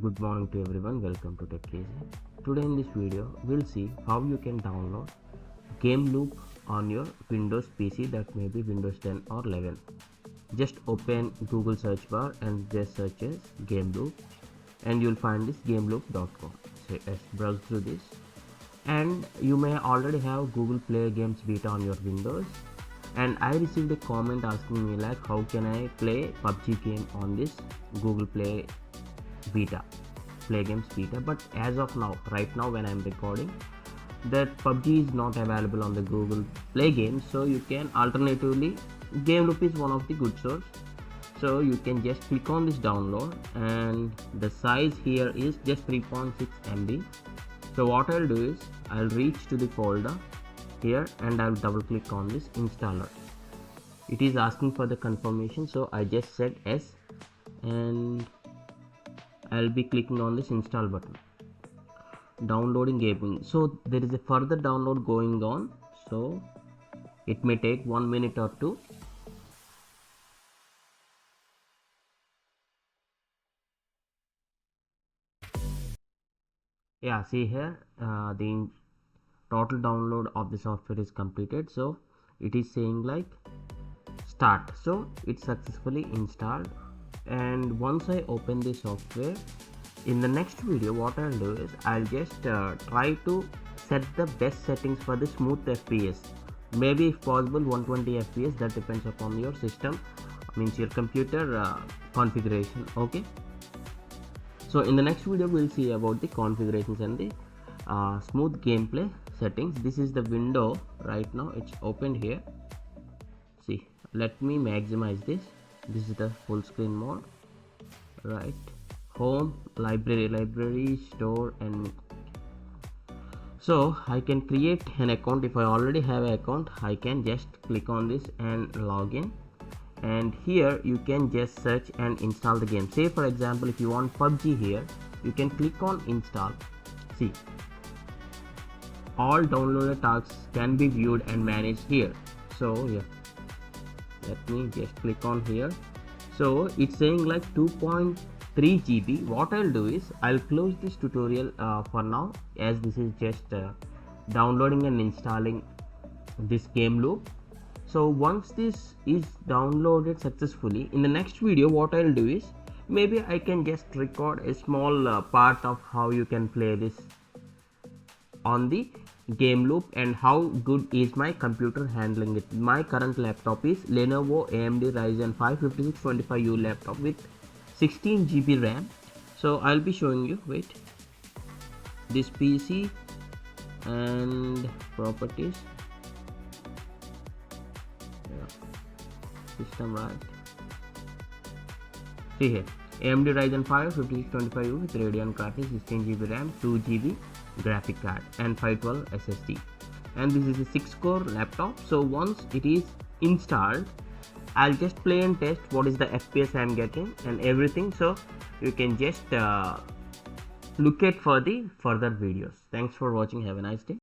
Good morning to everyone, welcome to Tech Easy. Today in this video we'll see how you can download GameLoop on your Windows PC, that may be Windows 10 or 11. Just open Google search bar and just search as GameLoop and you'll find this gameloop.com. So browse through this, and you may already have Google Play Games Beta on your Windows, and I received a comment asking me like how can I play PUBG game on this Google Play Games Beta. But as of now, right now when I'm recording, that PUBG is not available on the Google Play Games, so you can alternatively, GameLoop is one of the good source, so you can just click on this download, and the size here is just 3.6 MB. So what I'll do is I'll reach to the folder here and I'll double click on this installer. It is asking for the confirmation, so I just said yes, and I'll be clicking on this install button. Downloading gaming. So there is a further download going on, so it may take 1 minute or two. Yeah, see here the total download of the software is completed, so it is saying like start. So it's successfully installed, and once I open the software, in the next video what I'll do is I'll just try to set the best settings for the smooth FPS, maybe if possible 120 FPS, that depends upon your system, means your computer configuration. Okay, so in the next video we'll see about the configurations and the smooth gameplay settings. This is the window right now, it's opened here. See, let me maximize this. This is the full screen mode, right? Home, library, store, and so I can create an account. If I already have an account, I can just click on this and log in, and here you can just search and install the game. Say for example, if you want PUBG here, you can click on install. See, all downloaded tasks can be viewed and managed here. So yeah, let me just click on here. So it's saying like 2.3 GB. What I'll do is I'll close this tutorial for now, as this is just downloading and installing this GameLoop. So once this is downloaded successfully, in the next video what I'll do is maybe I can just record a small part of how you can play this on the GameLoop and how good is my computer handling it. My current laptop is Lenovo AMD Ryzen 5 5625U laptop with 16 GB RAM. So I'll be showing you, wait, this PC and properties, system, right? See here, AMD Ryzen 5 5625U with Radeon graphics, 16 GB RAM, 2 GB graphic card, and 512 SSD, and this is a 6-core laptop. So once it is installed, I'll just play and test what is the FPS I'm getting and everything, so you can just look at for the further videos. Thanks for watching, have a nice day.